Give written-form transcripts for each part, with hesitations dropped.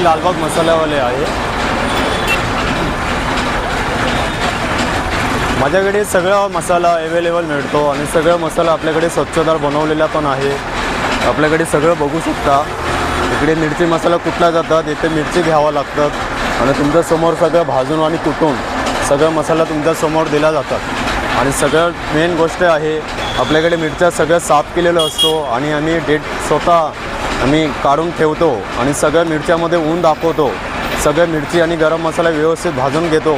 लालबाग मसाल्यावाले आहे. माझ्याकडे सगळा मसाला अवेलेबल मिळतो आणि सगळा मसाला आपल्याकडे स्वच्छदार बनवलेला पण आहे. आपल्याकडे सगळं बघू शकता. इकडे मिरची मसाला कुटला जातात, इथे मिरची घ्यावं लागतात आणि तुमच्यासमोर सगळं भाजून आणि कुटून सगळा मसाला तुमच्यासमोर दिला जातात. आणि सगळं मेन गोष्ट आहे, आपल्याकडे मिरच्या सगळं साफ केलेलं असतो आणि आम्ही डेट स्वतः आम्ही काढून ठेवतो आणि सगळ्या मिरच्यामध्ये ऊन दाखवतो. सगळ्या मिरची आणि गरम मसाला व्यवस्थित भाजून घेतो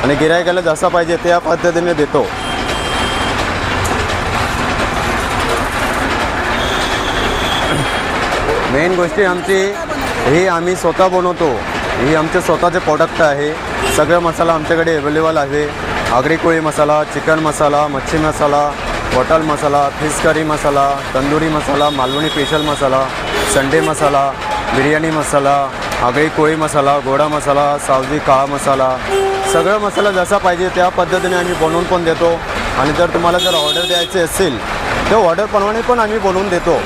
आणि गिऱ्हाईकाला जसा पाहिजे त्या पद्धतीने देतो. मेन गोष्टी आमची ही आम्ही स्वतः बनवतो. ही आमचे स्वतःचे प्रोडक्ट आहे. सगळं मसाला आमच्याकडे अवेलेबल आहे. आगरी कोळी मसाला, चिकन मसाला, मच्छी मसाला, होटल मसाला, फिश करी मसाला, तंदुरी मसाला, मालवणी स्पेशल मसाला, संडे मसाला, बिर्याणी मसाला, आगरी कोळी मसाला, गोडा मसाला, सावजी काळा मसाला, सगळं मसाला जसा पाहिजे त्या पद्धतीने आम्ही बनवून पण देतो. आणि जर तुम्हाला जर ऑर्डर द्यायची असेल तर ऑर्डरप्रमाणे पण आम्ही बनवून देतो.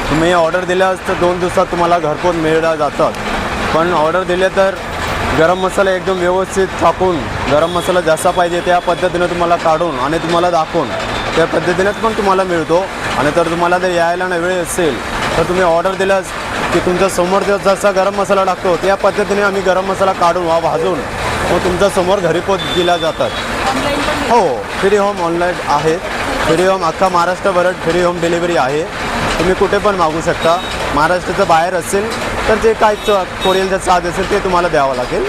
तुम्ही ऑर्डर दिल्यास तर 2 दिवसात तुम्हाला घरपोच मिळाल्या जातात. पण ऑर्डर दिले तर गरम मसाला एकदम व्यवस्थित टाकून, गरम मसाला जसा पाहिजे त्या पद्धतीने तुम्हाला काढून आणि तुम्हाला दाखवून त्या पद्धतीनेच पण तुम्हाला मिळतो. आणि तर तुम्हाला जर यायला ना वेळ असेल तर तुम्ही ऑर्डर दिल्यास की तुमच्या समोर जसा गरम मसाला टाकतो त्या पद्धतीने आम्ही गरम मसाला काढून भाजून मग तुमच्या समोर घरीपोच दिल्या जातात. हो, फ्री होम ऑनलाईन आहे. फ्री होम अख्खा महाराष्ट्रभर फ्री होम डिलिव्हरी आहे. तुम्ही कुठे पण मागू शकता. महाराष्ट्राच्या बाहेर असेल तर जे काय कोरियरचा चार्ज असेल ते तुम्हाला द्यावं लागेल.